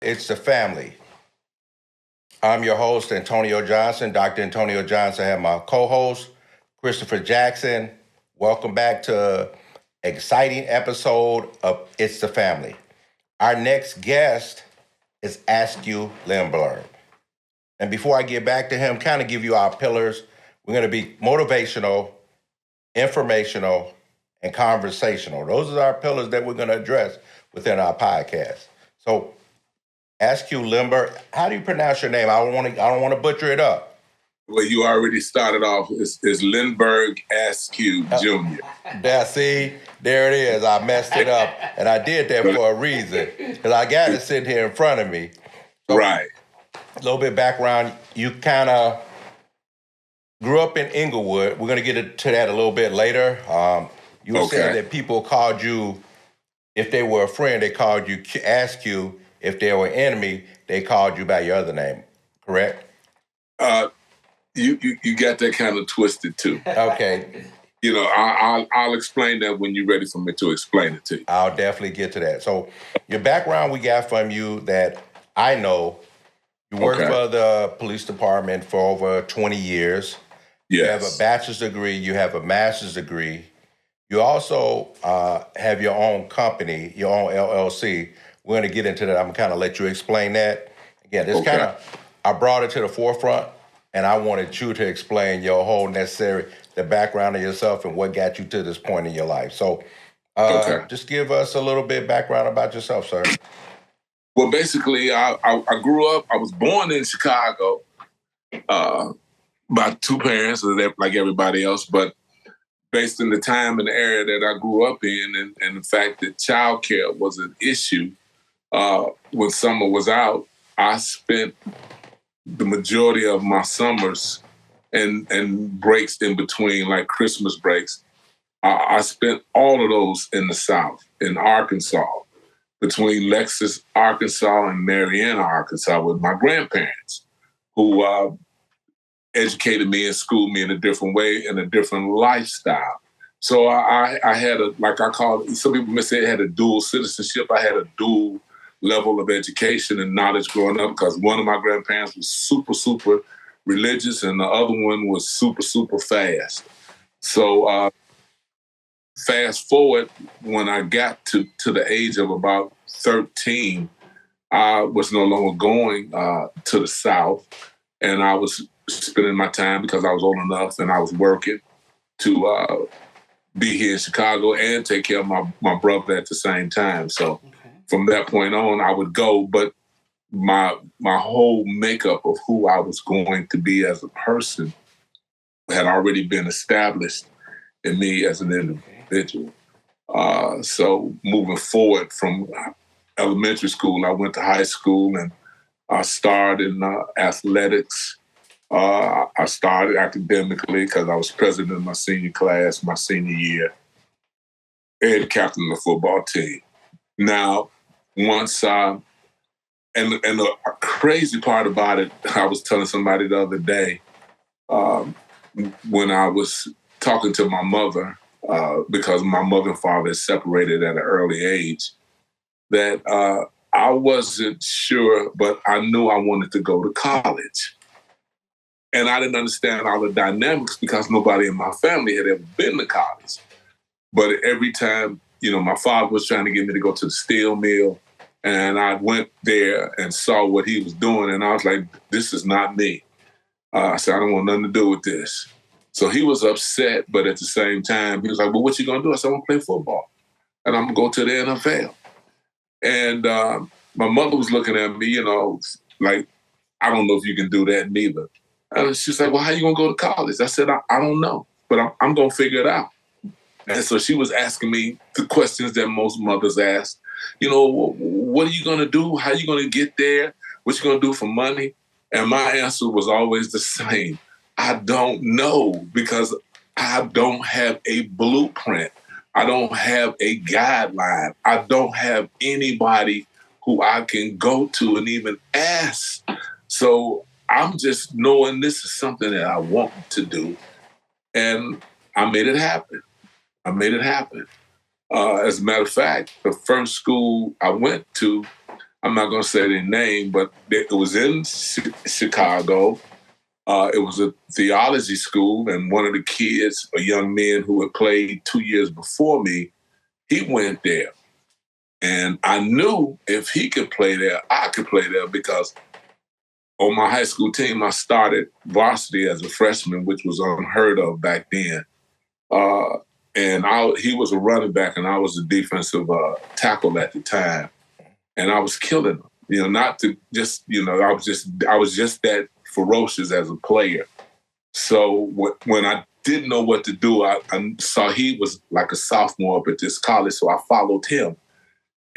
It's the family. I'm your host, Antonio Johnson, Dr. Antonio Johnson. I have my co-host, Christopher Jackson. Welcome back to an exciting episode of It's the Family. Our next guest is Lindbergh. And before I get back to him, kind of give you our pillars. We're going to be motivational, informational, and conversational. Those are our pillars that we're going to address within our podcast. So, Lindbergh, how do you pronounce your name? I don't want to butcher it up. Well, you already started off. It's Lindbergh Askew Jr. There it is. I messed it up, and I did that for a reason because I got it sitting here in front of me. So, right. A little bit of background. You kind of grew up in Englewood. We're going to get to that a little bit later. You were saying that people called you, if they were a friend, they called you Askew. If they were an enemy, they called you by your other name, correct? You got that kind of twisted too. Okay. You know, I'll explain that when you're ready for me to explain it to you. I'll definitely get to that. So your background we got from you that I know. You worked for the police department for over 20 years. Yes. You have a bachelor's degree. You have a master's degree. You also have your own company, your own LLC. We're going to get into that. I'm going to kind of let you explain that. Again, this kind of, I brought it to the forefront, and I wanted you to explain your whole the background of yourself and what got you to this point in your life. So just give us a little bit of background about yourself, sir. Well, basically, I grew up, I was born in Chicago by two parents, like everybody else, but based on the time and the area that I grew up in and the fact that childcare was an issue, when summer was out, I spent the majority of my summers and breaks in between, like Christmas breaks. I spent all of those in the South, in Arkansas, between Lexus, Arkansas, and Marianna, Arkansas, with my grandparents, who educated me and schooled me in a different way, in a different lifestyle. So I had some people may say I had a dual citizenship. I had a dual level of education and knowledge growing up because one of my grandparents was super, super religious and the other one was super, super fast. So fast forward, when I got to the age of about 13, I was no longer going to the South, and I was spending my time, because I was old enough and I was working, to be here in Chicago and take care of my brother at the same time. So from that point on, I would go, but my whole makeup of who I was going to be as a person had already been established in me as an individual. So moving forward from elementary school, I went to high school and I started in athletics. I started academically because I was president of my senior class my senior year and captain of the football team. Now, once, and the crazy part about it, I was telling somebody the other day, when I was talking to my mother, because my mother and father separated at an early age, that I wasn't sure, but I knew I wanted to go to college. And I didn't understand all the dynamics because nobody in my family had ever been to college. But every time, my father was trying to get me to go to the steel mill, and I went there and saw what he was doing, and I was like, this is not me. I said, I don't want nothing to do with this. So he was upset, but at the same time, he was like, well, what you going to do? I said, I'm going to play football, and I'm going to go to the NFL. And my mother was looking at me, like, I don't know if you can do that neither. And she's like, well, how you going to go to college? I said, I don't know, but I'm going to figure it out. And so she was asking me the questions that most mothers ask. What are you going to do? How are you going to get there? What you going to do for money? And my answer was always the same. I don't know, because I don't have a blueprint. I don't have a guideline. I don't have anybody who I can go to and even ask. So I'm just knowing this is something that I want to do. And I made it happen. As a matter of fact, the first school I went to, I'm not going to say their name, but it was in Chicago. It was a theology school, and one of the kids, a young man who had played 2 years before me, he went there. And I knew if he could play there, I could play there, because on my high school team, I started varsity as a freshman, which was unheard of back then. He was a running back, and I was a defensive tackle at the time. And I was killing him. I was just that ferocious as a player. So when I didn't know what to do, I saw he was like a sophomore up at this college, so I followed him.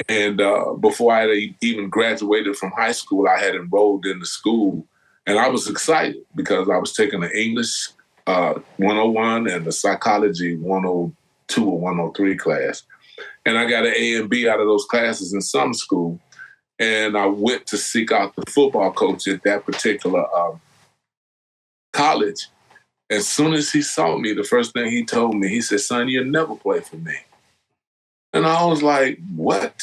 And before I had even graduated from high school, I had enrolled in the school. And I was excited because I was taking the English 101 and the psychology 102 or 103 class. And I got an A and B out of those classes in summer school. And I went to seek out the football coach at that particular college. As soon as he saw me, the first thing he told me, he said, "Son, you'll never play for me." And I was like, "What?"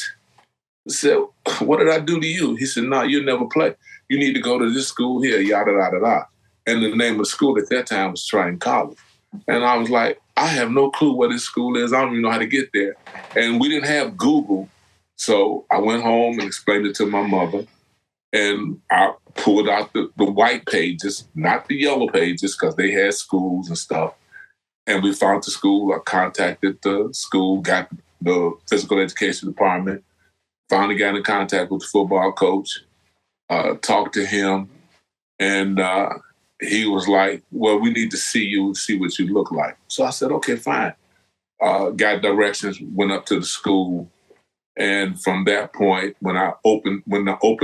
I said, "What did I do to you?" He said, "No, you'll never play. You need to go to this school here, yada, yada, yada." And the name of the school at that time was Triton College. And I was like, I have no clue where this school is. I don't even know how to get there. And we didn't have Google. So I went home and explained it to my mother. And I pulled out the white pages, not the yellow pages, because they had schools and stuff. And we found the school. I contacted the school, got the physical education department, finally got in contact with the football coach, talked to him, and he was like, "Well, we need to see you, see what you look like." So I said, "Okay, fine." Got directions, went up to the school. And from that point, when I opened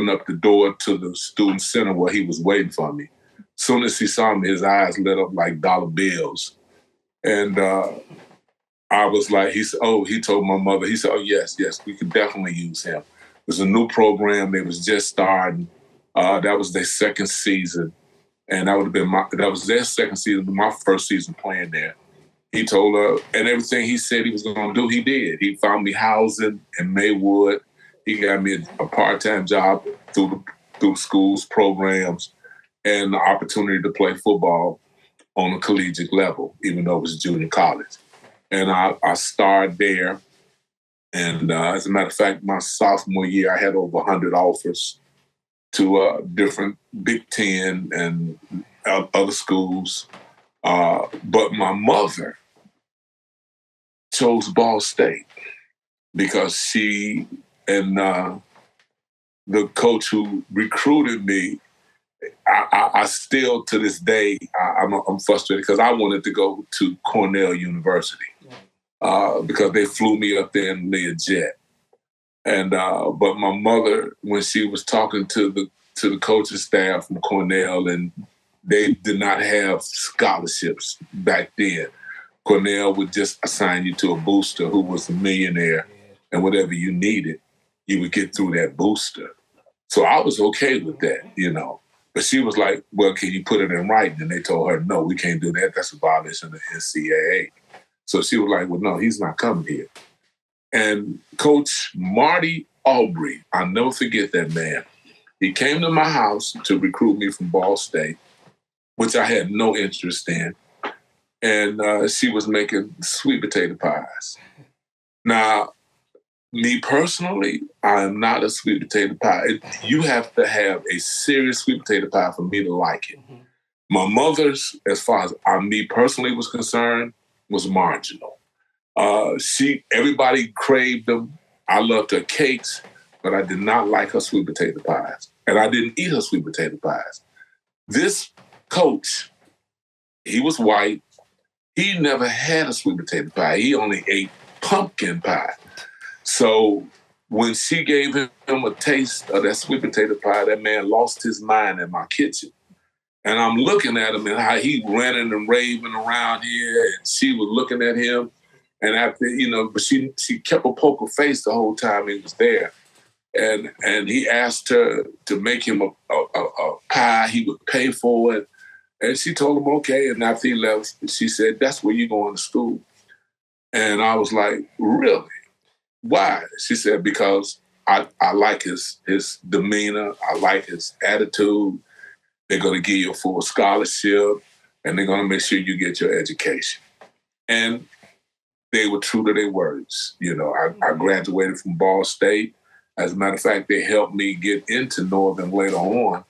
up the door to the student center where he was waiting for me, as soon as he saw me, his eyes lit up like dollar bills. And I was like, he told my mother, he said, "Oh, yes, we could definitely use him." It was a new program. They was just starting. That was their second season. And that was their second season, but my first season playing there. He told her, and everything he said he was going to do, he did. He found me housing in Maywood. He got me a part-time job through schools, programs, and the opportunity to play football on a collegiate level, even though it was junior college. And I started there. And as a matter of fact, my sophomore year, I had over 100 offers to different Big Ten and other schools. But my mother chose Ball State because she and the coach who recruited me, I still to this day, I'm frustrated because I wanted to go to Cornell University because they flew me up there in Learjet. And but my mother, when she was talking to the coaching staff from Cornell, and they did not have scholarships back then. Cornell would just assign you to a booster who was a millionaire, and whatever you needed, you would get through that booster. So I was okay with that, But she was like, "Well, can you put it in writing?" And they told her, "No, we can't do that. That's a violation of the NCAA." So she was like, "Well, no, he's not coming here." And Coach Marty Aubrey, I'll never forget that man. He came to my house to recruit me from Ball State, which I had no interest in. And she was making sweet potato pies. Now, me personally, I am not a sweet potato pie. You have to have a serious sweet potato pie for me to like it. Mm-hmm. My mother's, as far as me personally was concerned, was marginal. Everybody craved them. I loved her cakes, but I did not like her sweet potato pies. And I didn't eat her sweet potato pies. This coach, he was white. He never had a sweet potato pie. He only ate pumpkin pie. So when she gave him a taste of that sweet potato pie, that man lost his mind in my kitchen. And I'm looking at him and how he ranting and raving around here, and she was looking at him. And after, but she kept a poker face the whole time he was there. And he asked her to make him a pie. He would pay for it. And she told him, okay. And after he left, she said, "That's where you're going to school." And I was like, "Really? Why?" She said, "Because I like his demeanor. I like his attitude. They're going to give you a full scholarship, and they're going to make sure you get your education. And they were true to their words. You know, I graduated from Ball State. As a matter of fact, they helped me get into Northern later on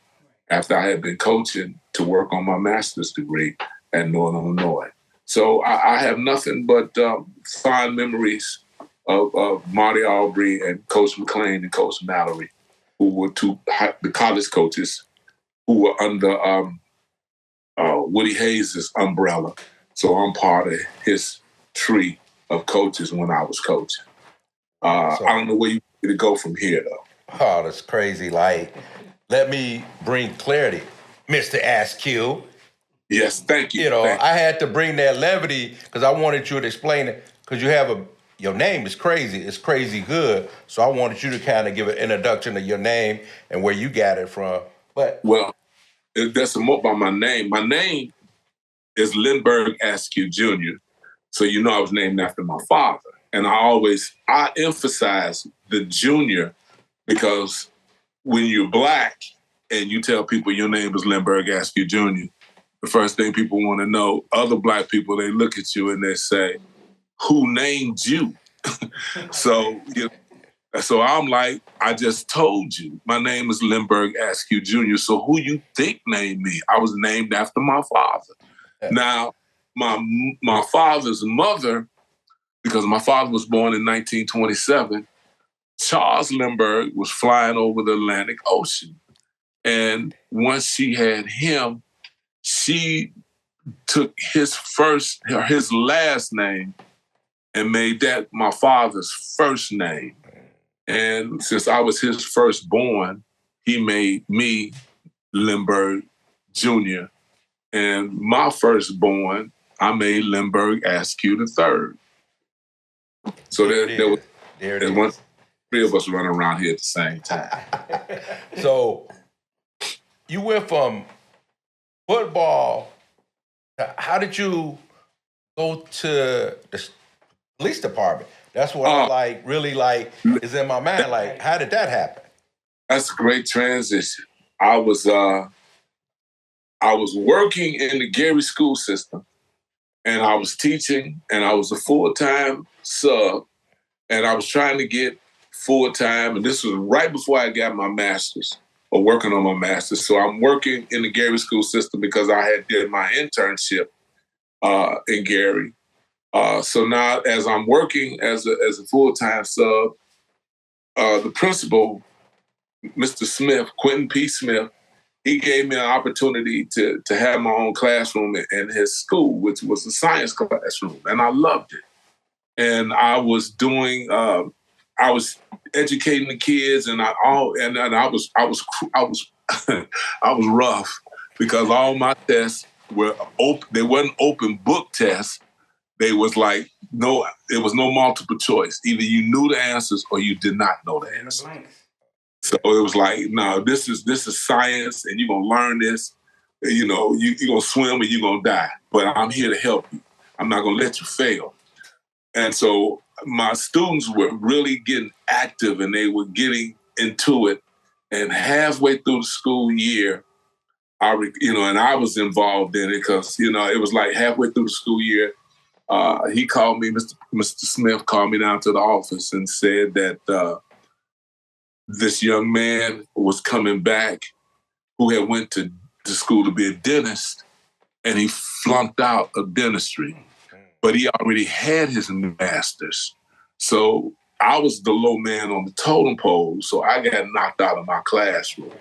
after I had been coaching to work on my master's degree at Northern Illinois. So I have nothing but fond memories of Marty Aubrey and Coach McClain and Coach Mallory, who were the college coaches who were under Woody Hayes' umbrella. So I'm part of his tree of coaches when I was coaching. I don't know where you to go from here, though. Oh, that's crazy. Like, let me bring clarity, Mr. Askew. Yes, thank you. You know, I had to bring that levity because I wanted you to explain it because you have your name is crazy. It's crazy good. So I wanted you to kind of give an introduction to your name and where you got it from. But well, that's more about my name. My name is Lindbergh Askew Jr. So you know I was named after my father. And I emphasize the junior because when you're Black and you tell people your name is Lindbergh Askew Jr., the first thing people want to know, other Black people, they look at you and they say, who named you? So I'm like, I just told you, my name is Lindbergh Askew Jr., so who you think named me? I was named after my father. Yeah. Now, my father's mother, because my father was born in 1927, Charles Lindbergh was flying over the Atlantic Ocean. And once she had him, she took his last name and made that my father's first name. And since I was his firstborn, he made me Lindbergh Jr. And my firstborn, I made Lindbergh Askew III. So there was three of us running around here at the same time. So you went from football. How did you go to the police department? That's what I is in my mind. Like, how did that happen? That's a great transition. I was working in the Gary school system, and I was teaching, and I was a full-time sub, and I was trying to get full-time, and this was right before I got my master's or working on my master's. So I'm working in the Gary school system because I had did my internship in Gary. So now as I'm working as a full-time sub, the principal, Mr. Smith, Quentin P. Smith, he gave me an opportunity to have my own classroom in his school, which was a science classroom, and I loved it. And I was doing, I was educating the kids, and I was I was rough because all my tests were open. They wasn't open book tests. They was like it was no multiple choice. Either you knew the answers or you did not know the answers. So it was like, no, this is science, and you're gonna learn this. You know, you're gonna swim and you're gonna die. But I'm here to help you. I'm not gonna let you fail. And so my students were really getting active, and they were getting into it. And halfway through the school year, and I was involved in it because it was like halfway through the school year. He called me, Mr. Smith called me down to the office and said that this young man was coming back who had went to school to be a dentist, and he flunked out of dentistry, but he already had his master's. So I was the low man on the totem pole, so I got knocked out of my classroom.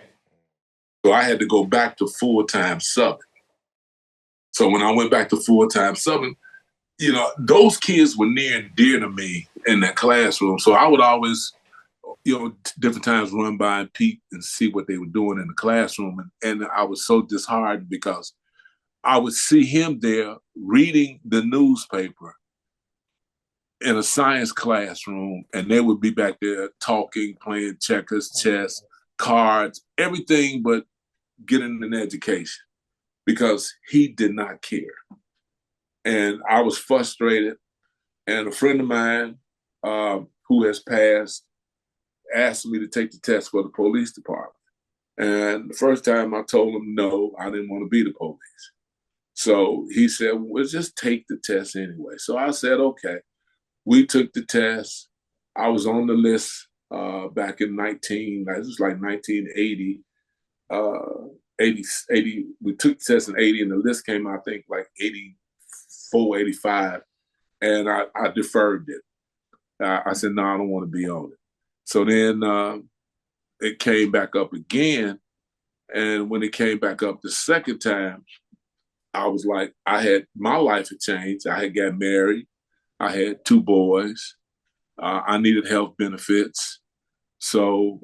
So I had to go back to full-time subbing. So when I went back to full-time subbing, those kids were near and dear to me in that classroom. So I would always, different times run by and peek and see what they were doing in the classroom. And I was so disheartened because I would see him there reading the newspaper in a science classroom, and they would be back there talking, playing checkers, chess, cards, everything but getting an education because he did not care. And I was frustrated. And a friend of mine who has passed asked me to take the test for the police department. And the first time I told him no, I didn't want to be the police. So he said, well, just take the test anyway. So I said, okay. We took the test. I was on the list back in this was like 1980. 80, we took the test in 80 and the list came out, I think like 84, 85. And I deferred it. I said, no, I don't want to be on it. So then it came back up again. And when it came back up the second time, I was like, my life had changed. I had got married. I had 2 boys. I needed health benefits. So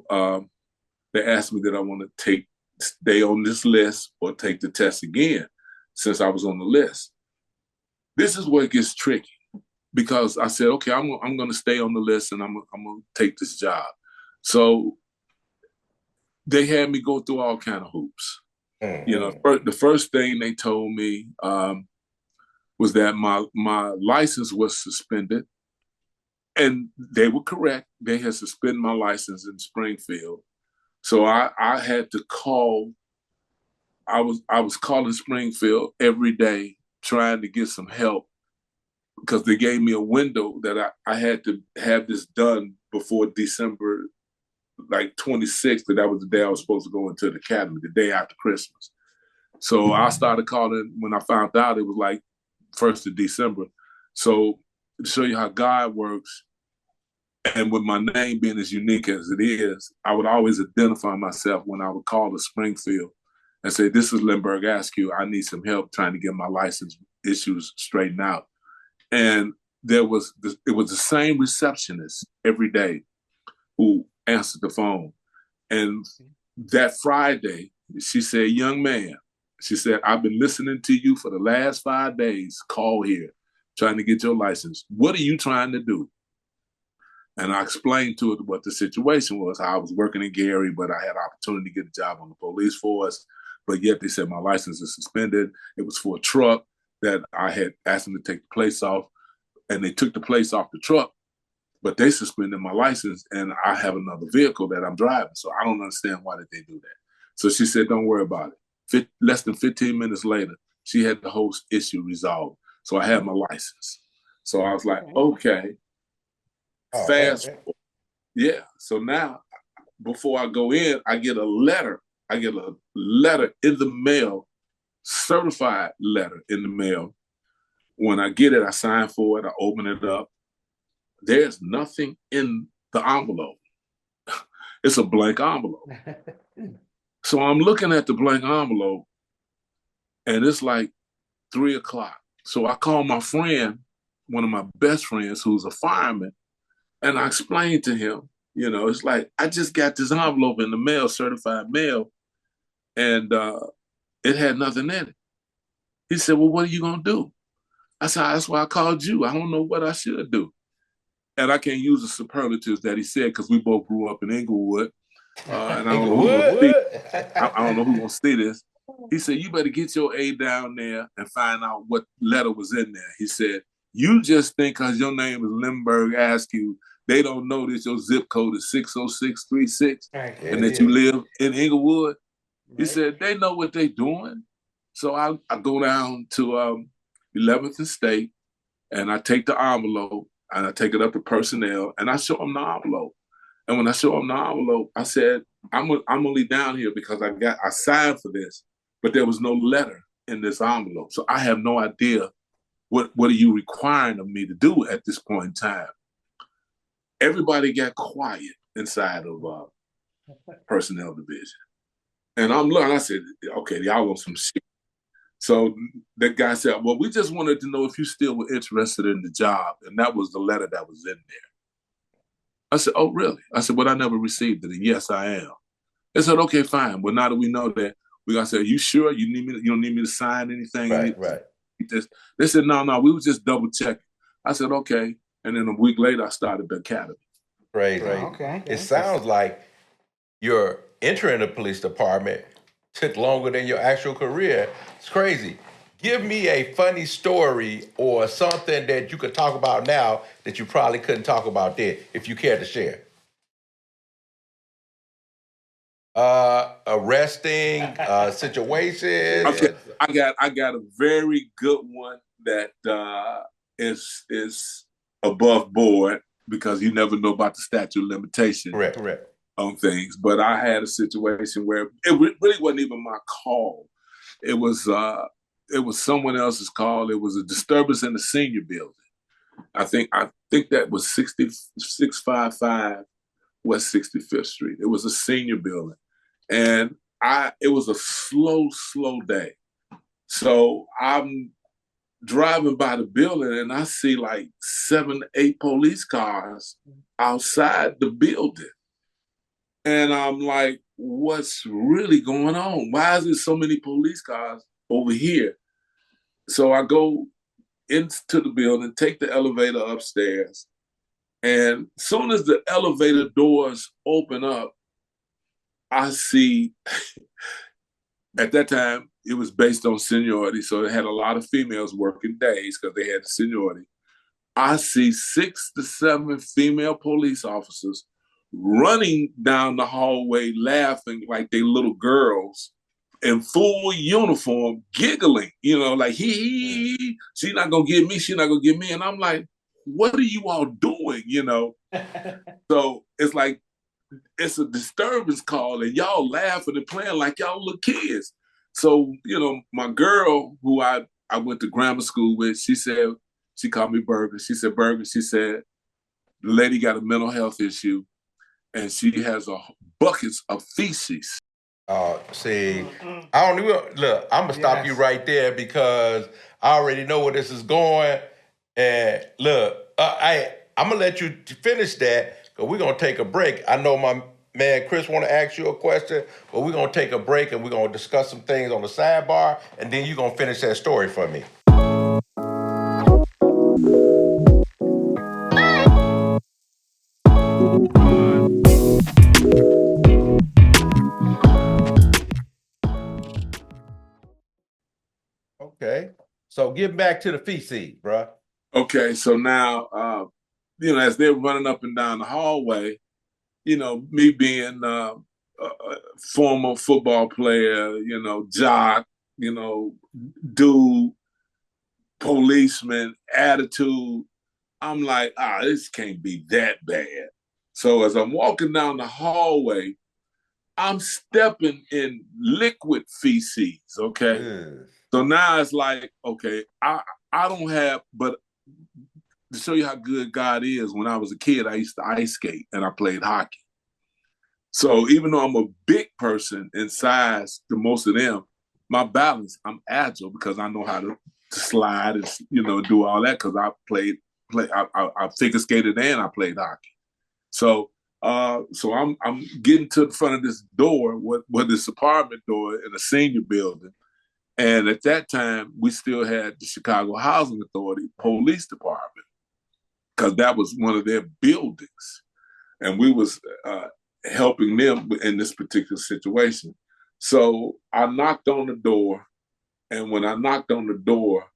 they asked me that I want to stay on this list or take the test again since I was on the list. This is where it gets tricky because I said, okay, I'm going to stay on the list and I'm going to take this job. So they had me go through all kind of hoops. Mm-hmm. You know, the first thing they told me was that my license was suspended. And they were correct. They had suspended my license in Springfield. So I had to call. I was calling Springfield every day trying to get some help because they gave me a window that I had to have this done before December, like 26th, that was the day I was supposed to go into the academy, the day after Christmas. So I started calling when I found out it was like 1st of December. So to show you how God works, and with my name being as unique as it is, I would always identify myself when I would call to Springfield and say, this is Lindbergh Askew. I need some help trying to get my license issues straightened out. And it was the same receptionist every day who answered the phone. And that Friday, she said, young man, she said, I've been listening to you for the last 5 days. Call here, trying to get your license. What are you trying to do? And I explained to her what the situation was, how I was working in Gary, but I had opportunity to get a job on the police force. But yet they said my license is suspended. It was for a truck that I had asked them to take the plates off. And they took the plates off the truck, but they suspended my license and I have another vehicle that I'm driving. So I don't understand why did they do that. So she said, don't worry about it. Less than 15 minutes later, she had the whole issue resolved. So I had my license. So I was like, okay. Fast forward. Yeah. So now, before I go in, I get a letter. I get a letter in the mail, certified letter in the mail. When I get it, I sign for it. I open it up. There's nothing in the envelope. It's a blank envelope. So I'm looking at the blank envelope, and it's like 3:00. So I call my friend, one of my best friends, who's a fireman, and I explained to him, you know, it's like, I just got this envelope in the mail, certified mail, and it had nothing in it. He said, well, what are you going to do? I said, that's why I called you. I don't know what I should do. And I can't use the superlatives that he said because we both grew up in Englewood. And I don't know who's going to see this. He said, you better get your A down there and find out what letter was in there. He said, you just think because your name is Lindbergh Askew, they don't know that your zip code is 60636 and that you live in Englewood. Right. He said, they know what they're doing. So I go down to 11th and State, and I take the envelope, and I take it up to personnel, and I show them the envelope. And when I show them the envelope, I said, I'm only down here because I signed for this, but there was no letter in this envelope. So I have no idea what are you requiring of me to do at this point in time. Everybody got quiet inside of personnel division. And I'm looking, I said, okay, y'all want some shit. So that guy said, well, we just wanted to know if you still were interested in the job. And that was the letter that was in there. I said, oh, really? I said, well, I never received it. And yes, I am. They said, okay, fine. Well, now that we know that, we got to say, are you sure you don't need me to sign anything? Right. They said, no, we was just double checking. I said, okay. And then a week later, I started the academy. Crazy. Okay. It sounds like your entering the police department took longer than your actual career. It's crazy. Give me a funny story or something that you could talk about now that you probably couldn't talk about then, if you care to share. Arresting situation. Okay, I got a very good one that is above board because you never know about the statute of limitation. Correct. On things. But I had a situation where it really wasn't even my call. It was someone else's call. It was a disturbance in the senior building. I think that was 6655 West 65th Street. It was a senior building. And it was a slow day. So I'm driving by the building and I see like 7, 8 police cars outside the building. And I'm like, what's really going on? Why is there so many police cars over here? So I go into the building, take the elevator upstairs. And as soon as the elevator doors open up, I see, at that time, it was based on seniority. So it had a lot of females working days because they had the seniority. I see 6 to 7 female police officers running down the hallway laughing like they little girls in full uniform, giggling, like she's not gonna get me, she's not gonna get me. And I'm like, what are you all doing, So it's like, it's a disturbance call and y'all laughing and playing like y'all little kids. So, my girl who I went to grammar school with, she called me Burger. She said, Burger, the lady got a mental health issue and she has buckets of feces. See, I don't even, look, I'm going to stop you right there because I already know where this is going. And look, I'm going to let you finish that because we're going to take a break. I know my man Chris want to ask you a question, but we're going to take a break and we're going to discuss some things on the sidebar, and then you're going to finish that story for me. Okay. So get back to the feces, bro. Okay, so now, as they're running up and down the hallway, me being a former football player, jock, dude, policeman, attitude, I'm like, this can't be that bad. So as I'm walking down the hallway, I'm stepping in liquid feces, okay? Mm. So now it's like, okay, I don't have, but to show you how good God is, when I was a kid, I used to ice skate and I played hockey. So even though I'm a big person in size to most of them, my balance, I'm agile because I know how to slide and, do all that because I figure skated and I played hockey. So I'm getting to the front of this door, what this apartment door in a senior building. And at that time, we still had the Chicago Housing Authority Police Department because that was one of their buildings. And we was helping them in this particular situation. So I knocked on the door. And when I knocked on the door,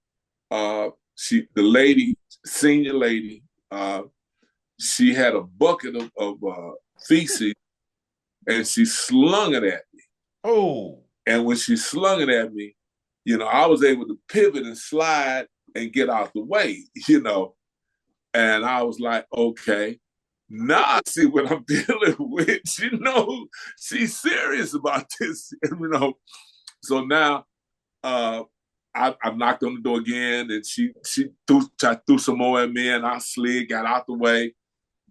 senior lady, she had a bucket of feces and she slung it at me. Oh. And when she slung it at me, I was able to pivot and slide and get out the way, And I was like, okay, now I see what I'm dealing with. She's serious about this, So now I knocked on the door again and she threw some more at me and I slid, got out the way.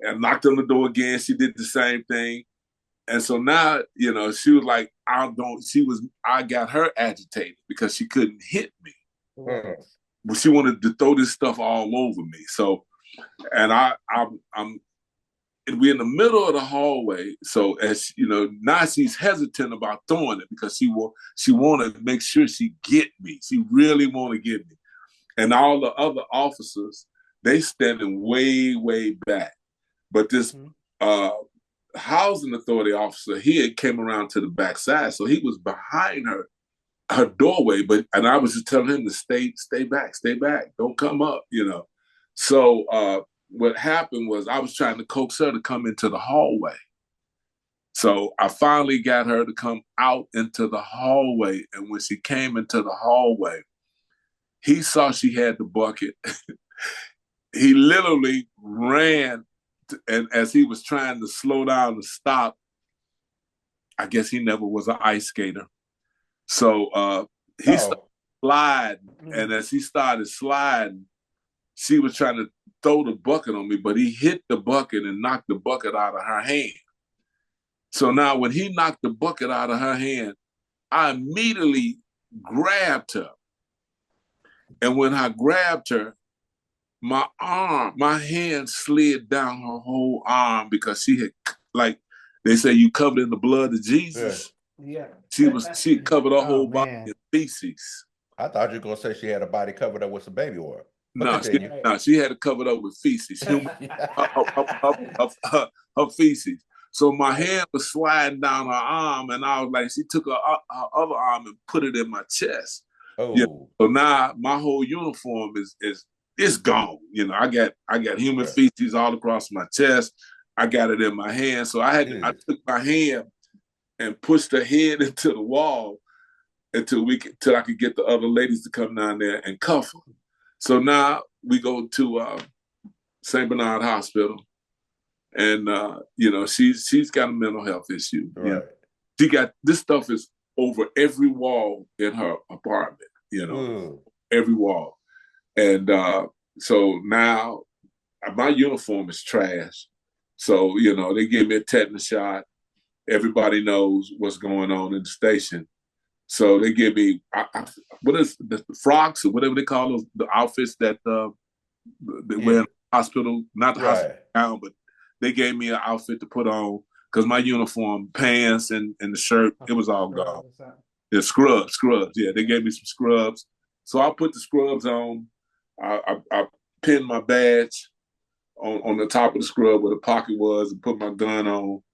And knocked on the door again. She did the same thing. And so now, she was like, I got her agitated because she couldn't hit me. Mm-hmm. But she wanted to throw this stuff all over me. So, and we're in the middle of the hallway. So as, now she's hesitant about throwing it because she want to make sure she get me. She really want to get me. And all the other officers, they standing way, way back. But this housing authority officer, he came around to the backside, so he was behind her doorway. And I was just telling him to stay back, don't come up, So what happened was I was trying to coax her to come into the hallway. So So I finally got her to come out into the hallway. And when she came into the hallway, he saw she had the bucket. He literally ran, and as he was trying to slow down and stop, I guess he never was an ice skater. So he started sliding, and as he started sliding, she was trying to throw the bucket on me, but he hit the bucket and knocked the bucket out of her hand. So now when he knocked the bucket out of her hand, I immediately grabbed her. And when I grabbed her, my hand slid down her whole arm because she had, like they say, you covered in the blood of Jesus. Yeah. She covered her whole body in feces. I thought you were gonna say she had her body covered up with some baby oil. No, she had it covered up with feces. Her feces. So my hand was sliding down her arm, and I was like, she took her other arm and put it in my chest. Oh. You know? So now my whole uniform is gone. You know, I got human feces all across my chest. I got it in my hand. So I took my hand and pushed her head into the wall until I could get the other ladies to come down there and cuff her. So now we go to St. Bernard Hospital, and you know, she's got a mental health issue. Right. You know? She got this stuff is over every wall in her apartment. You know, every wall, and so now my uniform is trash. So you know, they gave me a tetanus shot. Everybody knows what's going on in the station. So they give me what is the frocks or whatever they call those, the outfits that they wear in the hospital, not the hospital gown, but they gave me an outfit to put on because my uniform, pants and the shirt, it was all gone. Yeah, scrubs. Yeah, they gave me some scrubs. So I put the scrubs on. I pinned my badge on the top of the scrub where the pocket was and put my gun on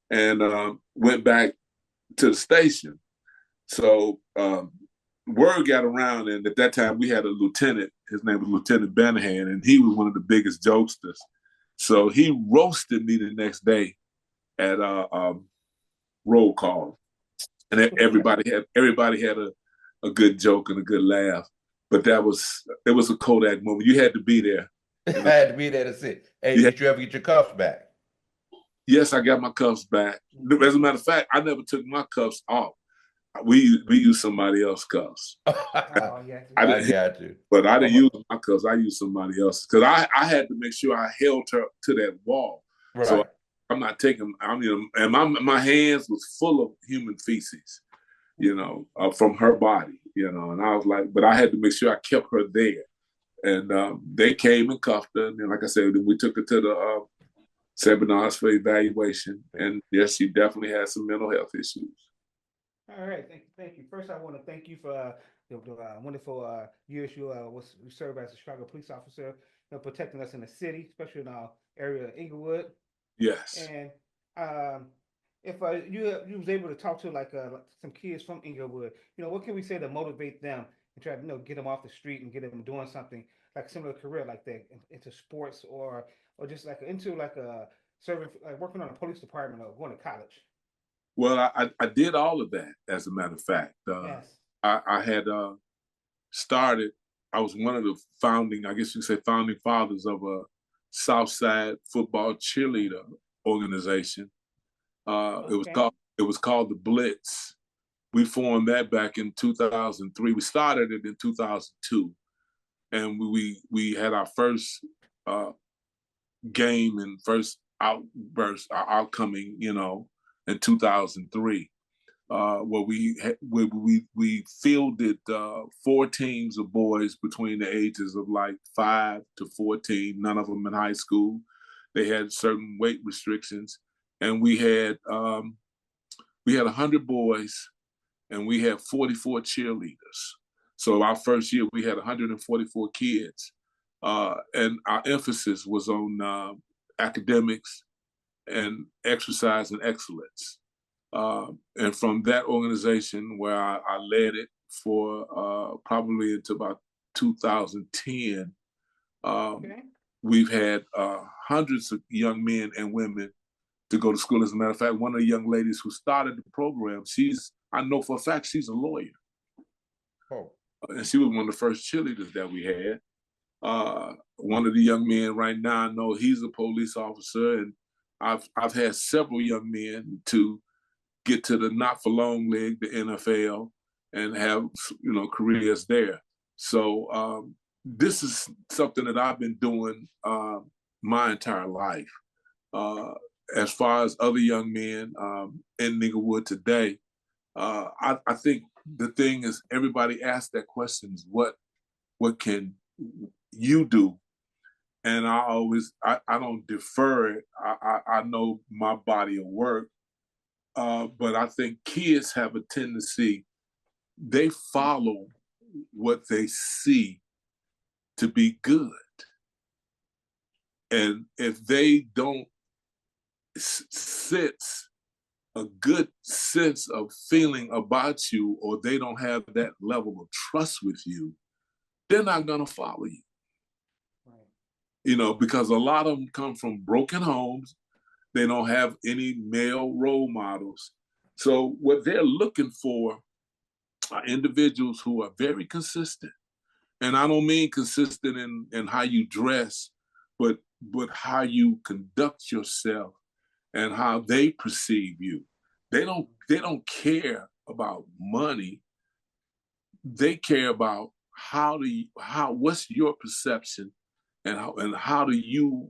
and went back to the station. So word got around, and at that time we had a lieutenant. His name was Lieutenant Banahan, and he was one of the biggest jokesters. So he roasted me the next day at roll call, and everybody had a good joke and a good laugh. But it was a Kodak moment. You had to be there. You had to be there to see. Hey, did you ever get your cuffs back? Yes, I got my cuffs back. As a matter of fact, I never took my cuffs off. We used somebody else's cuffs. I got you. But I didn't use my cuffs. I used somebody else's because I had to make sure I held her to that wall. Right. So I'm not taking. And my hands was full of human feces, you know, from her body, you know. And I was like, but I had to make sure I kept her there. And they came and cuffed her, and then, like I said, we took her to the seminars for evaluation. And yes, she definitely had some mental health issues. All right, thank you. First, I want to thank you for the wonderful years you served as a Chicago police officer, you know, protecting us in the city, especially in our area of Englewood. Yes. And if you was able to talk to like some kids from Englewood, you know, what can we say to motivate them and try to get them off the street and get them doing something like a similar career like that into sports or just like into like a serving like working on a police department or going to college. Well, I did all of that, as a matter of fact. Yes. I had started, I was one of the founding fathers of a Southside football cheerleader organization. It was called the Blitz. We formed that back in 2003. We started it in 2002. And we had our first game and first outcoming, you know, in 2003, where we fielded 4 teams of boys between the ages of like 5 to 14. None of them in high school. They had certain weight restrictions, and we had 100 boys, and we had 44 cheerleaders. So our first year we had 144 kids, and our emphasis was on academics and exercise and excellence. And from that organization where I led it for probably into about 2010, we've had hundreds of young men and women to go to school. As a matter of fact, one of the young ladies who started the program, I know for a fact she's a lawyer. Oh. And she was one of the first cheerleaders that we had. One of the young men right now, I know he's a police officer, and I've had several young men to get to the not for long leg, the NFL, and have careers there. So this is something that I've been doing my entire life. As far as other young men in Englewood today, I think the thing is everybody asks that question is what can you do? And I don't defer it. I know my body of work, but I think kids have a tendency, they follow what they see to be good. And if they don't sense a good sense of feeling about you, or they don't have that level of trust with you, they're not going to follow you. Right. Because a lot of them come from broken homes. They don't have any male role models. So what they're looking for are individuals who are very consistent. And I don't mean consistent in how you dress, but how you conduct yourself and how they perceive you. They don't care about money. They care about what's your perception and how do you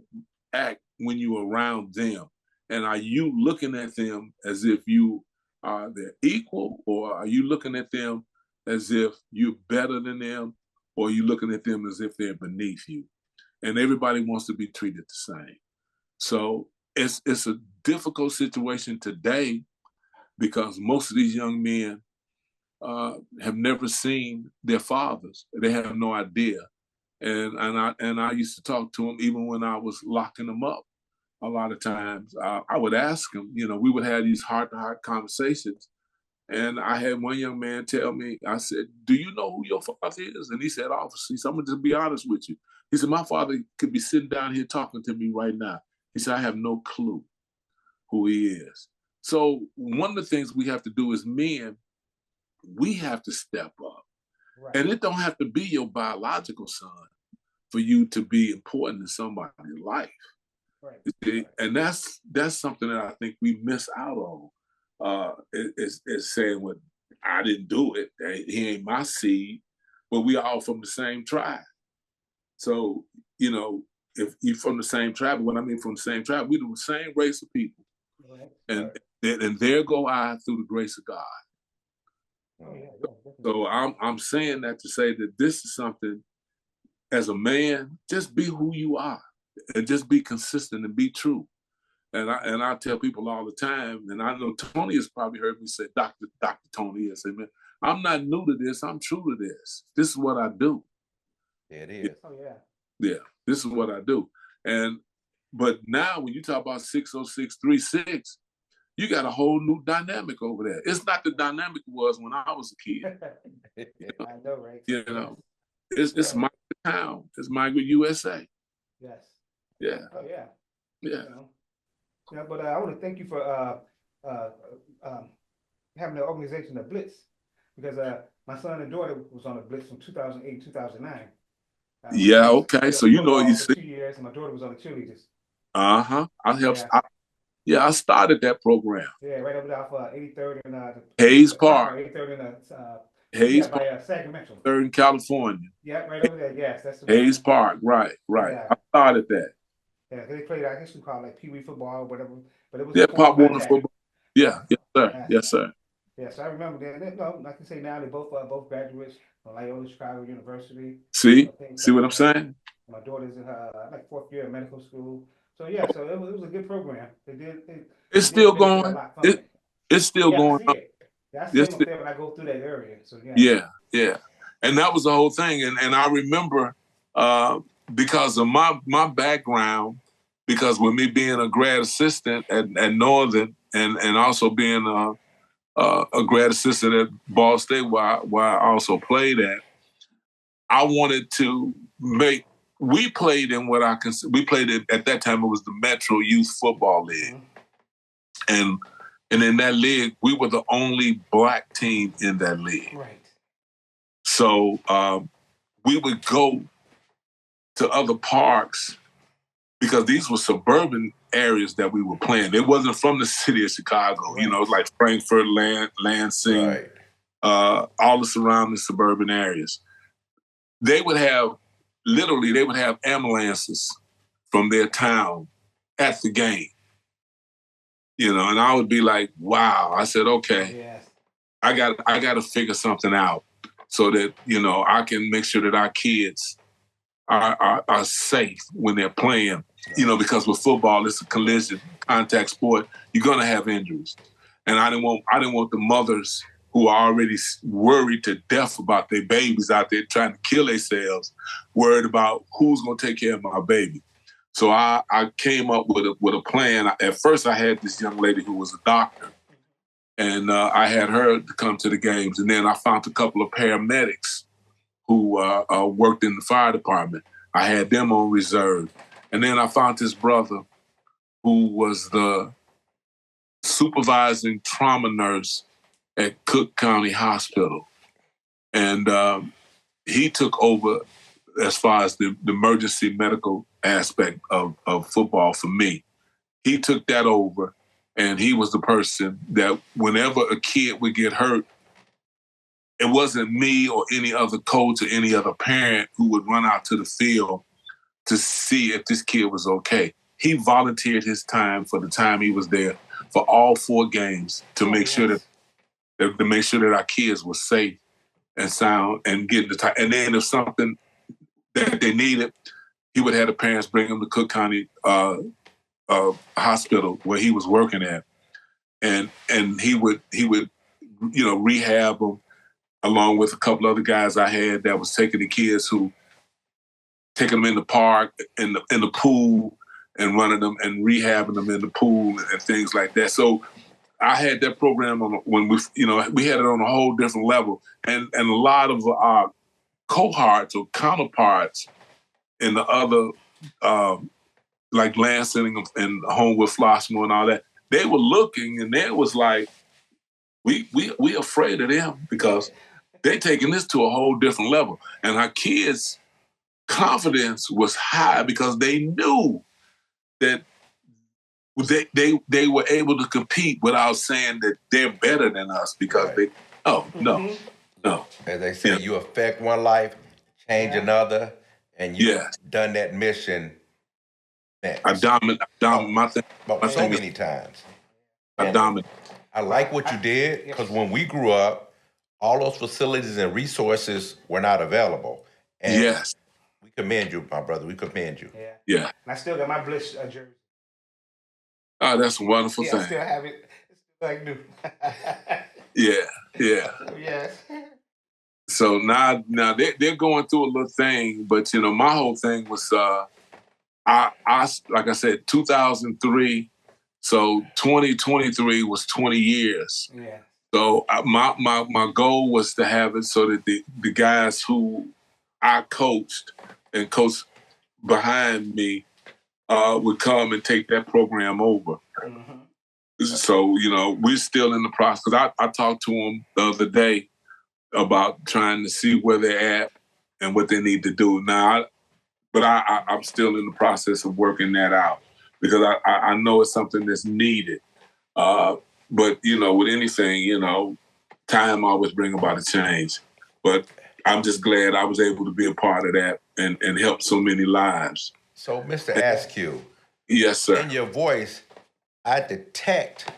act when you're around them? And are you looking at them as if you are their equal, or are you looking at them as if you're better than them, or are you looking at them as if they're beneath you? And everybody wants to be treated the same. So it's a difficult situation today because most of these young men have never seen their fathers. They have no idea. And I used to talk to them even when I was locking them up. A lot of times I would ask them, we would have these heart-to-heart conversations. And I had one young man tell me, I said, do you know who your father is? And he said, officer, he said, I'm going to be honest with you. He said, my father could be sitting down here talking to me right now. He said, I have no clue who he is. So one of the things we have to do as men, we have to step up. Right. And it don't have to be your biological son for you to be important in somebody's life. Right. And that's something that I think we miss out on. It's saying, well, I didn't do it. He ain't my seed, but we all from the same tribe. So, if you're from the same tribe, what I mean from the same tribe, we're the same race of people. Right. And there go I through the grace of God. Oh, yeah, so I'm saying that to say that this is something, as a man, just be who you are and just be consistent and be true. And I tell people all the time, and I know Tony has probably heard me say, Dr. Tony, I say, man, I'm not new to this. I'm true to this. This is what I do. Yeah, it is. Oh, yeah. Yeah, this is what I do. But now when you talk about 60636, you got a whole new dynamic over there. It's not the dynamic it was when I was a kid. I know, right? It's Migrant Town. It's Migrant USA. Yes. Yeah. Oh, yeah. Yeah. Yeah, but I want to thank you for having the organization, the Blitz, because my son and daughter was on the Blitz from 2008, 2009. Yeah, okay. So you see. 2 years, and my daughter was on the cheerleaders. I helped. Yeah. I started that program. Yeah, right over there off 83rd and Hayes Park. 83rd and Hayes Park, by Sacramento. 3rd in California. Yeah, right over there. Yes, that's the Hayes Park. Right. Yeah. I started that. Yeah, they played, I guess we call it like Pee Wee football or whatever, but it was Pop Warner football. Yeah, yes, sir. Yes, sir. Yes, I remember that. No, I can say now they both graduates from Loyola Chicago University. See what I'm saying? My daughter's in her like 4th year of medical school. So yeah, so it was a good program. It's still going. It's still going. I see it there when I go through that area. So yeah. Yeah. And that was the whole thing. And I remember because of my background, because with me being a grad assistant at Northern and also being a grad assistant at Ball State where I also played at, I wanted to we played in what we played at that time, it was the Metro Youth Football League. Mm-hmm. And in that league, we were the only black team in that league. Right. So we would go to other parks because these were suburban areas that we were playing. It wasn't from the city of Chicago, Right. like Frankfurt, Lansing, Right. all the surrounding suburban areas. They would have ambulances from their town at the game. And I would be like, wow. I said, okay, Yes. I got to figure something out so that, I can make sure that our kids are safe when they're playing, because with football, it's a collision, contact sport. You're going to have injuries. And I didn't want the mothers who are already worried to death about their babies out there trying to kill themselves, worried about who's going to take care of my baby. So I came up with a plan. At first, I had this young lady who was a doctor, and I had her to come to the games. And then I found a couple of paramedics who worked in the fire department. I had them on reserve. And then I found this brother who was the supervising trauma nurse at Cook County Hospital. And he took over as far as the emergency medical aspect of football for me. He took that over, and he was the person that whenever a kid would get hurt, it wasn't me or any other coach or any other parent who would run out to the field to see if this kid was okay. He volunteered his time for the time he was there for all 4 games to make sure that our kids were safe and sound and getting the time. And then if something that they needed, he would have the parents bring them to Cook County Hospital where he was working at, and he would rehab them along with a couple other guys I had that was taking the kids taking them in the park, in the pool, and running them and rehabbing them in the pool and things like that. So I had that program when we had it on a whole different level, and a lot of our cohorts or counterparts in the other, like Lansing and Homewood, Flossmoor and all that, they were looking and they was like, we afraid of them because they taking this to a whole different level. And our kids' confidence was high because they knew that they were able to compete without saying that they're better than us because no. As they say, you affect one life, change another, and you've done that mission. I dominate my thing. So many times. I dominate. I like what you did because when we grew up, all those facilities and resources were not available. And yes. We commend you, my brother. We commend you. Yeah. And I still got my Bliss jersey. Oh, that's a wonderful thing. I still have it. It's like new. Yeah. Yes. So now they're going through a little thing, but my whole thing was I like I said, 2003. So 2023 was 20 years. Yeah. So my goal was to have it so that the guys who I coached and coached behind me would come and take that program over. Mm-hmm. So, we're still in the process. Because I talked to them the other day about trying to see where they're at and what they need to do. Now, I'm still in the process of working that out because I know it's something that's needed. But, with anything, time always brings about a change. But I'm just glad I was able to be a part of that and help so many lives. So, Mr. Askew. Yes, sir. In your voice, I detect a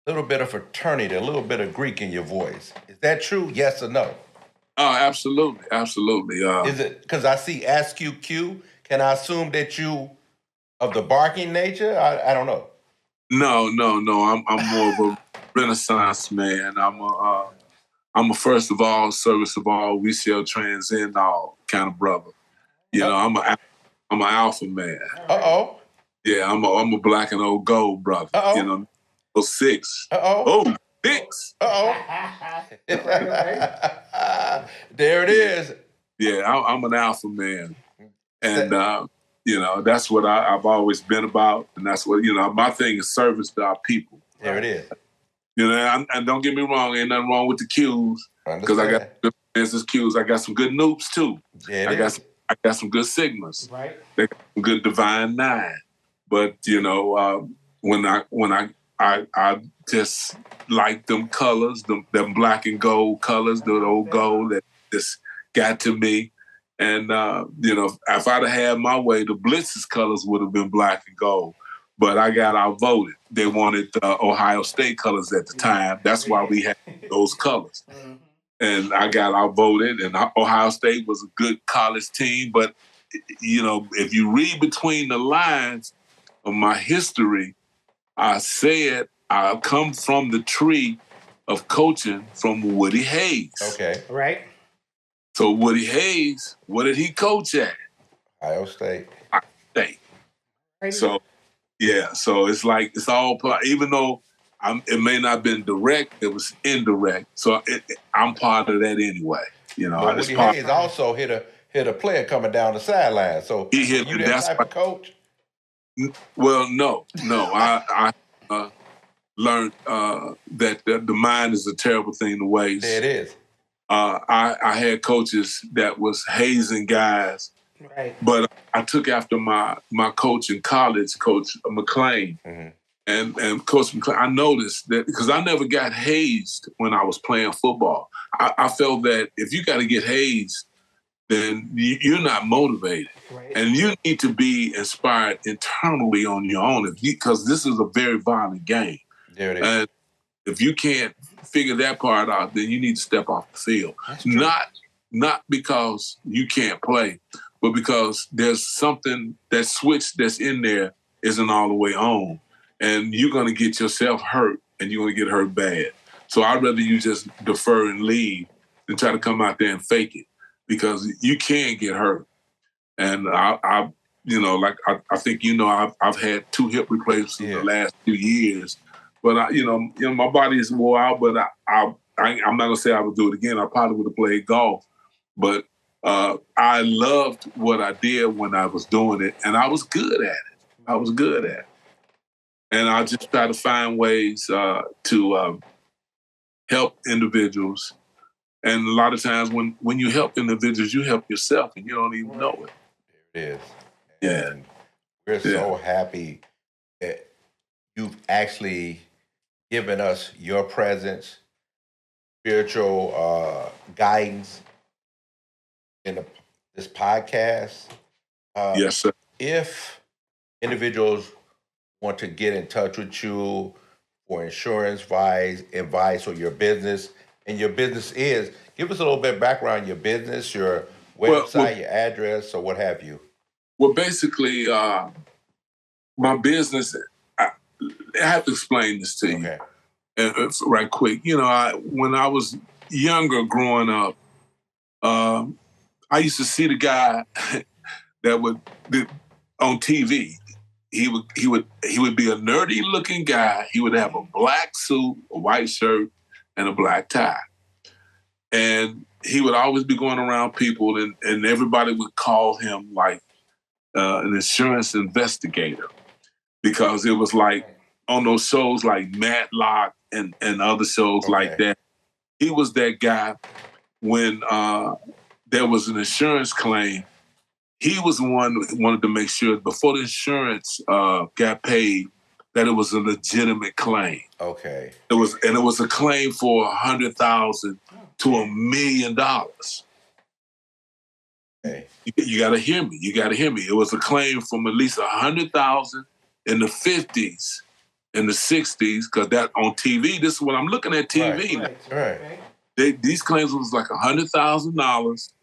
little bit of fraternity, a little bit of Greek in your voice. Is that true? Yes or no? Oh, absolutely. Absolutely. Is it because I see Askew Q? Can I assume that you of the barking nature? I don't know. No. I'm more of a Renaissance man. I'm a first of all, service of all, we shall transcend all kind of brother. I'm an alpha man. Uh-oh. Yeah, I'm a black and old gold brother. Uh-oh. 06. Uh-oh. Oh, 6. Uh-oh. There it is. Yeah, I'm an alpha man. And that's what I've always been about. And that's what, my thing is service to our people. There it is. And don't get me wrong, ain't nothing wrong with the cues. Because I got good business cues. I got some good noops too. Yeah, I got some good sigmas. Right. They got some good divine nine. But, when I just like them colors, them black and gold colors, the old gold that just got to me. And, if I'd have had my way, the Blitz's colors would have been black and gold. But I got outvoted. They wanted Ohio State colors at the time. That's why we had those colors. And I got outvoted, and Ohio State was a good college team. But, if you read between the lines of my history, I said I come from the tree of coaching from Woody Hayes. Okay. Right. So Woody Hayes, what did he coach at? Ohio State. Ohio State. Right. So, yeah. So it's like, it's all, even though it may not have been direct, it was indirect. So I'm part of that anyway. But Woody Hayes also hit a player coming down the sideline. So he hit you that type of coach? Well, no. I learned that the mind is a terrible thing to waste. It is. I had coaches that was hazing guys, right? But I took after my coach in college, Coach McClain. Mm-hmm. And Coach McClain, I noticed that because I never got hazed when I was playing football. I felt that if you got to get hazed, then you're not motivated. Right. And you need to be inspired internally on your own because this is a very violent game. There it is. And if you can't figure that part out, then you need to step off the field. Not because you can't play, but because there's something, that switch that's in there isn't all the way on. And you're going to get yourself hurt, and you're going to get hurt bad. So I'd rather you just defer and leave than try to come out there and fake it, because you can get hurt. And I think I've had 2 hip replacements in the last 2 years. But my body is wore out. But I'm not gonna say I would do it again. I probably would have played golf. But I loved what I did when I was doing it, and I was good at it. And I just try to find ways to help individuals. And a lot of times when you help individuals, you help yourself, and you don't even know it. There it is. Yeah. And we're so happy that you've actually given us your presence, spiritual guidance in this podcast. Yes, sir. If individuals want to get in touch with you for insurance advice or your business, and your business is, give us a little bit of background on your business, your website, your address, or what have you. Well, basically, my business, I have to explain this to you right quick. When I was younger growing up, I used to see the guy that on TV. He would be a nerdy looking guy. He would have a black suit, a white shirt, and a black tie. And he would always be going around people, and everybody would call him like an insurance investigator, because it was like on those shows like Matlock and other shows like that. He was that guy when there was an insurance claim. He was the one who wanted to make sure before the insurance got paid that it was a legitimate claim. Okay. It was a claim for $100,000 to $1 million. Okay. You got to hear me. It was a claim from at least $100,000 in the 50s, in the 60s, because that on TV. This is what I'm looking at TV. Right. These claims was like $100,000.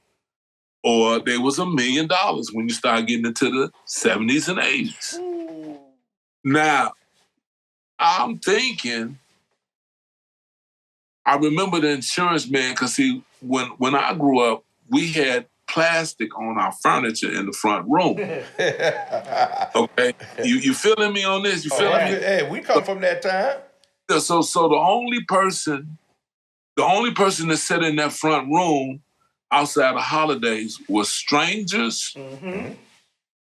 Or there was $1 million when you start getting into the 70s and 80s. Ooh. Now, I'm thinking, I remember the insurance man, because when I grew up, we had plastic on our furniture in the front room. Okay? You feeling me on this? You feeling me? Hey, we come from that time. So the only person that sat in that front room outside of holidays was strangers,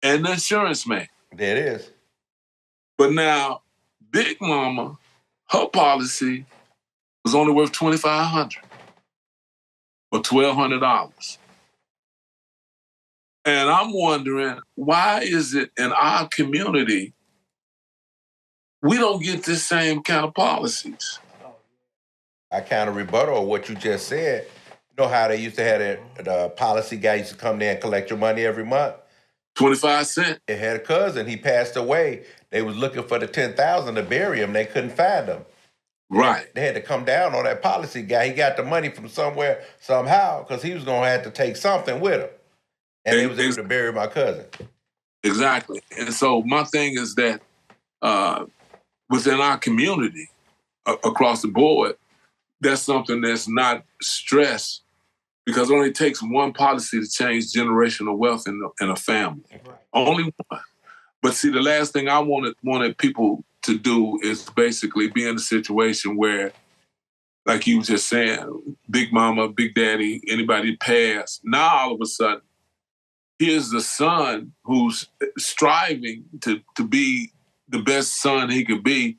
and the insurance man. There it is. But now, Big Mama, her policy was only worth $2,500 or $1,200. And I'm wondering, why is it in our community we don't get this same kind of policies? I kind of rebuttal what you just said. You know how they used to have the policy guy used to come there and collect your money every month? 25 cents. It had a cousin. He passed away. They was looking for the $10,000 to bury him. They couldn't find him. Right. They had to come down on that policy guy. He got the money from somewhere, somehow, because he was going to have to take something with him. And they was able to bury my cousin. Exactly. And so my thing is that within our community, across the board, that's something that's not stressed, because it only takes one policy to change generational wealth in a family. Right. Only one. But see, the last thing I wanted people to do is basically be in a situation where, like you were just saying, Big Mama, Big Daddy, anybody passed. Now all of a sudden, here's the son who's striving to be the best son he could be.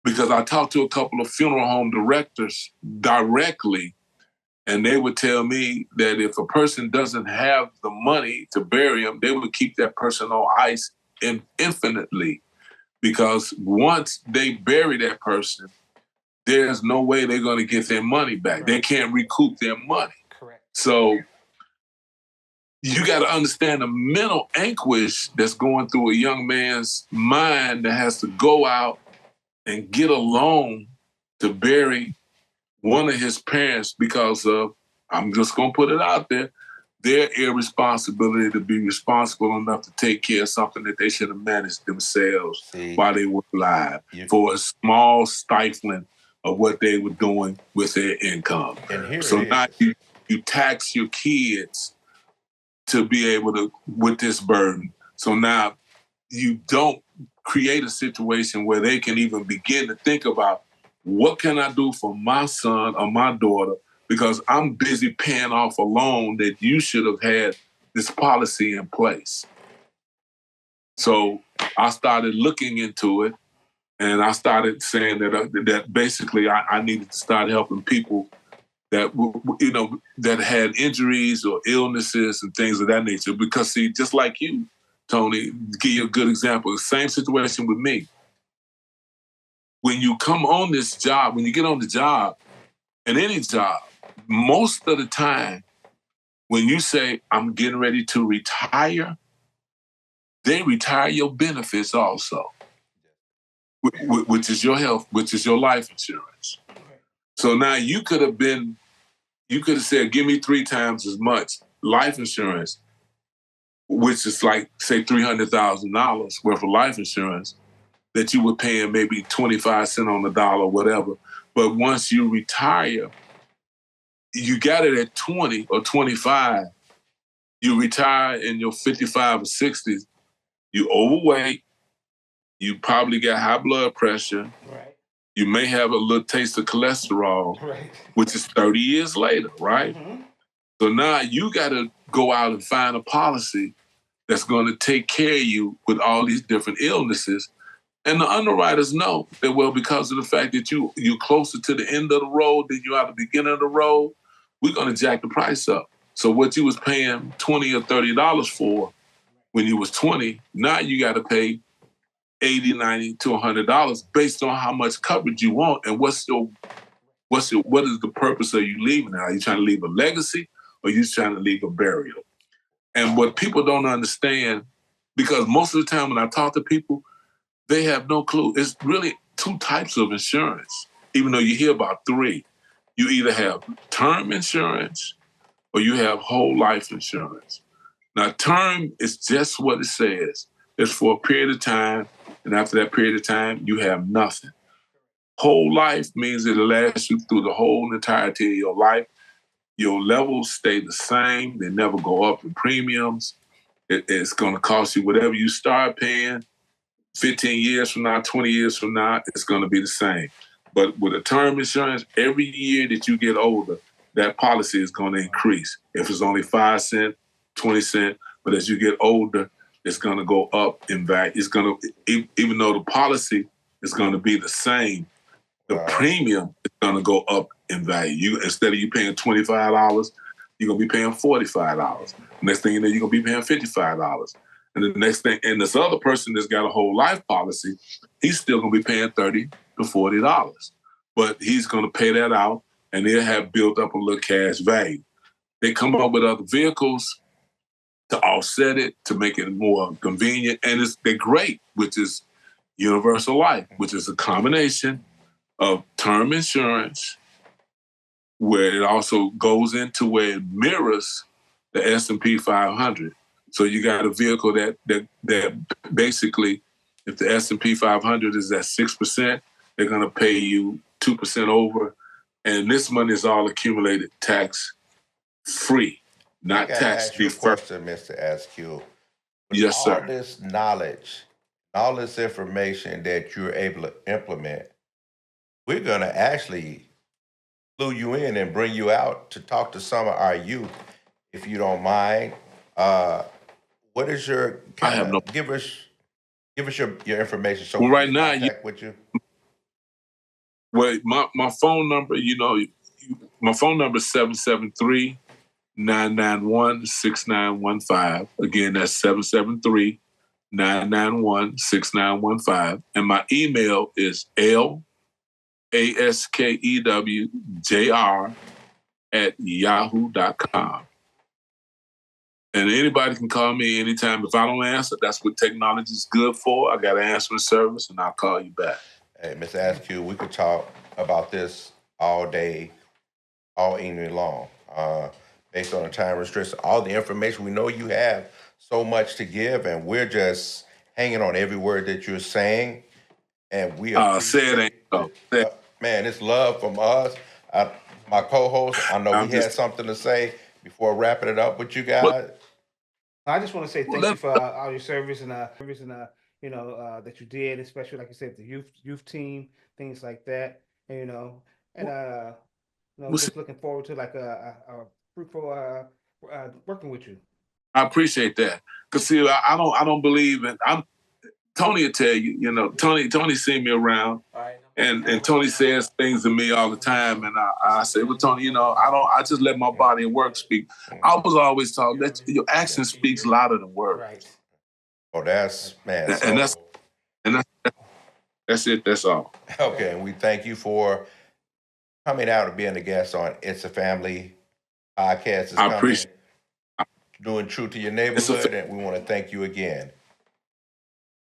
Because I talked to a couple of funeral home directors directly, and they would tell me that if a person doesn't have the money to bury him, they would keep that person on ice infinitely. Because once they bury that person, there's no way they're going to get their money back. Right. They can't recoup their money. Correct. So you got to understand the mental anguish that's going through a young man's mind that has to go out and get a loan to bury one of his parents because of, I'm just going to put it out there, their irresponsibility to be responsible enough to take care of something that they should have managed themselves while they were alive for a small stifling of what they were doing with their income. So now you tax your kids to be able to, with this burden. So now you don't create a situation where they can even begin to think about, what can I do for my son or my daughter? Because I'm busy paying off a loan that you should have had this policy in place. So I started looking into it, and I started saying that basically I needed to start helping people that, you know, that had injuries or illnesses and things of that nature. Because see, just like you, Tony, to give you a good example, the same situation with me. When you come on this job, when you get on the job, in any job, most of the time, when you say, I'm getting ready to retire, they retire your benefits also, which is your health, which is your life insurance. So now you could have said, give me 3 times as much life insurance, which is like, say, $300,000 worth of life insurance that you were paying maybe 25 cents on the dollar or whatever. But once you retire, you got it at 20 or 25. You retire in your 55 or 60s. You overweight. You probably got high blood pressure. Right. You may have a little taste of cholesterol, which is 30 years later, right? Mm-hmm. So now you got to go out and find a policy that's going to take care of you with all these different illnesses. And the underwriters know that, well, because of the fact that you're closer to the end of the road than you are at the beginning of the road, we're going to jack the price up. So what you was paying $20 or $30 for when you was 20, now you got to pay $80, $90 to $100 based on how much coverage you want and what is the purpose of you leaving? Are you trying to leave a legacy or are you trying to leave a burial? And what people don't understand, because most of the time when I talk to people, they have no clue. It's really 2 types of insurance, even though you hear about 3. You either have term insurance or you have whole life insurance. Now, term is just what it says. It's for a period of time, and after that period of time, you have nothing. Whole life means it'll last you through the whole entirety of your life. Your levels stay the same. They never go up in premiums. It's going to cost you whatever you start paying. 15 years from now, 20 years from now, it's going to be the same. But with a term insurance, every year that you get older, that policy is going to increase. If it's only 5 cents, 20 cents, but as you get older, it's going to go up in value. It's going to, even though the policy is going to be the same, the premium is going to go up in value. Instead of you paying $25, you're going to be paying $45. Next thing you know, you're going to be paying $55. And the next thing, and this other person that's got a whole life policy, he's still going to be paying $30 to $40. But he's going to pay that out, and they'll have built up a little cash value. They come up with other vehicles to offset it, to make it more convenient. And they're great, which is universal life, which is a combination of term insurance, where it also goes into where it mirrors the S&P 500. So you got a vehicle that basically, if the S&P 500 is at 6%, they're going to pay you 2% over. And this money is all accumulated tax-free, not tax-free. Question, Mr. SQ. Yes, sir. All this knowledge, all this information that you're able to implement, we're going to actually clue you in and bring you out to talk to some of our youth, if you don't mind. What is your? Give us your information. So right now, with you. Well, my phone number, my phone number is 773-991-6915. Again, that's 773-991-6915. And my email is laskewjr@yahoo.com. And anybody can call me anytime. If I don't answer, that's what technology is good for. I got an answering service, and I'll call you back. Hey, Mr. Askew, we could talk about this all day, all evening long. Based on the time restriction, all the information, we know you have so much to give, and we're just hanging on every word that you're saying. And we say it ain't so. Man, it's love from us. My co-host, I know we had something to say before wrapping it up with you guys. I just want to say thank you for all your service and that you did, especially like you said, the youth team, things like that. And, just looking forward to like a fruitful working with you. I appreciate that. Cause see, I don't believe in. Tony will tell you. Tony seen me around, and Tony says things to me all the time, and I say, well, Tony, I just let my body and work speak. I was always taught that your action speaks louder than words. Right. Oh, that's man. That's it. That's all. Okay, and we thank you for coming out and being a guest on Itz Da Family Podcast. I appreciate doing true to your neighborhood, and we want to thank you again.